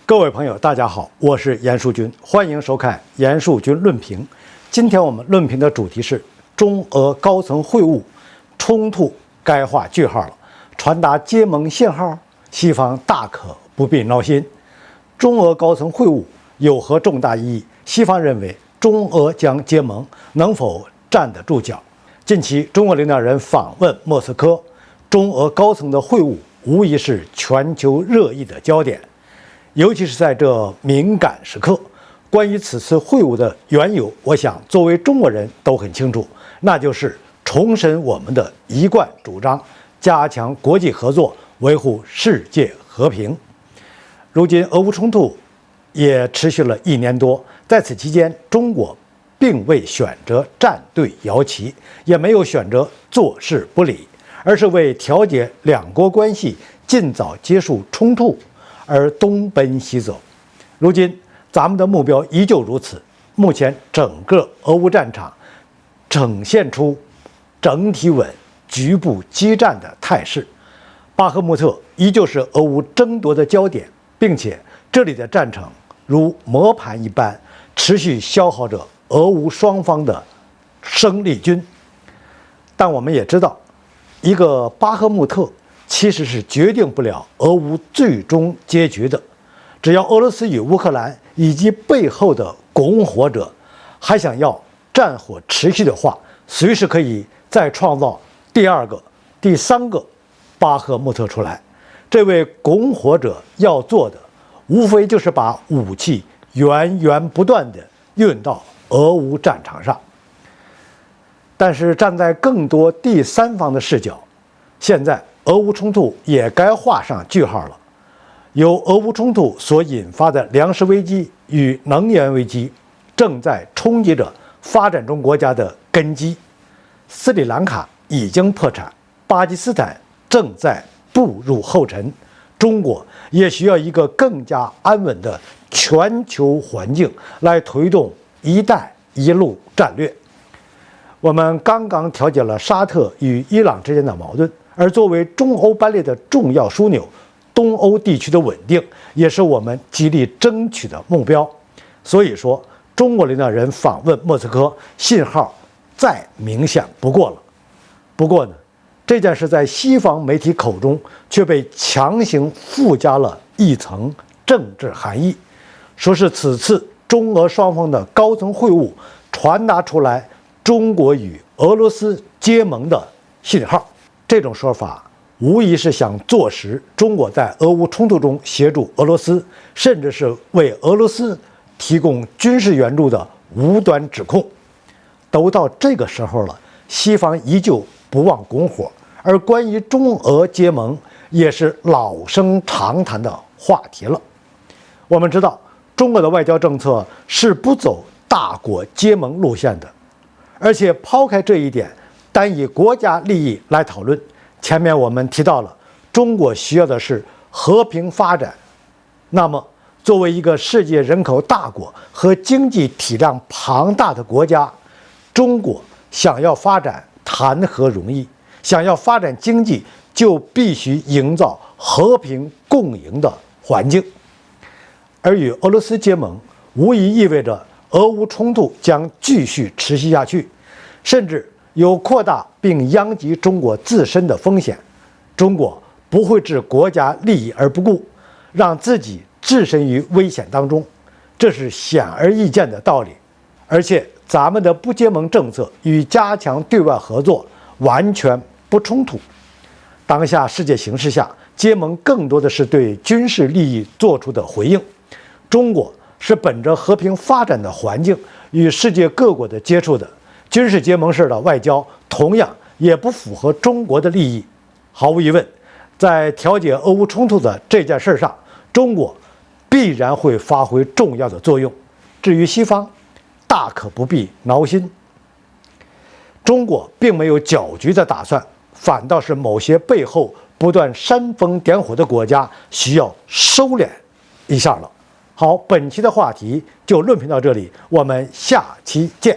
各位朋友，大家好，我是严树军，欢迎收看严树军论评。今天我们论评的主题是中俄高层会晤，冲突该画句号了，传达结盟信号，西方大可不必闹心。中俄高层会晤有何重大意义？西方认为中俄将结盟，能否站得住脚？近期中国领导人访问莫斯科，中俄高层的会晤无疑是全球热议的焦点。尤其是在这敏感时刻，关于此次会晤的缘由，我想作为中国人都很清楚，那就是重申我们的一贯主张，加强国际合作，维护世界和平。如今俄乌冲突也持续了1年多，在此期间，中国并未选择站队摇旗，也没有选择坐视不理，而是为调节两国关系，尽早结束冲突而东奔西走。如今咱们的目标依旧如此。目前整个俄乌战场呈现出整体稳、局部激战的态势。巴赫穆特依旧是俄乌争夺的焦点，并且这里的战场如磨盘一般，持续消耗着俄乌双方的生力军。但我们也知道，一个巴赫穆特其实是决定不了俄乌最终结局的。只要俄罗斯与乌克兰以及背后的拱火者还想要战火持续的话，随时可以再创造第二个、第三个巴赫穆特出来。这位拱火者要做的，无非就是把武器源源不断地运到俄乌战场上。但是站在更多第三方的视角，现在俄乌冲突也该画上句号了。由俄乌冲突所引发的粮食危机与能源危机，正在冲击着发展中国家的根基。斯里兰卡已经破产，巴基斯坦正在步入后尘，中国也需要一个更加安稳的全球环境来推动“一带一路”战略。我们刚刚调解了沙特与伊朗之间的矛盾，而作为中欧班列的重要枢纽，东欧地区的稳定也是我们极力争取的目标。所以说，中国领导人访问莫斯科，信号再明显不过了。不过呢，这件事在西方媒体口中却被强行附加了一层政治含义，说是此次中俄双方的高层会晤传达出来中国与俄罗斯结盟的信号。这种说法无疑是想坐实中国在俄乌冲突中协助俄罗斯，甚至是为俄罗斯提供军事援助的无端指控。都到这个时候了，西方依旧不忘拱火，而关于中俄结盟也是老生常谈的话题了。我们知道，中国的外交政策是不走大国结盟路线的，而且抛开这一点，单以国家利益来讨论，前面我们提到了，中国需要的是和平发展。那么，作为一个世界人口大国和经济体量庞大的国家，中国想要发展谈何容易？想要发展经济，就必须营造和平共赢的环境。而与俄罗斯结盟，无疑意味着俄乌冲突将继续持续下去，甚至有扩大并殃及中国自身的风险。中国不会置国家利益而不顾，让自己置身于危险当中，这是显而易见的道理。而且咱们的不结盟政策与加强对外合作完全不冲突。当下世界形势下，结盟更多的是对军事利益做出的回应。中国是本着和平发展的环境与世界各国的接触的，军事结盟式的外交同样也不符合中国的利益。毫无疑问，在调解俄乌冲突的这件事上，中国必然会发挥重要的作用。至于西方，大可不必挠心。中国并没有搅局的打算，反倒是某些背后不断煽风点火的国家需要收敛一下了。好，本期的话题就论评到这里，我们下期见。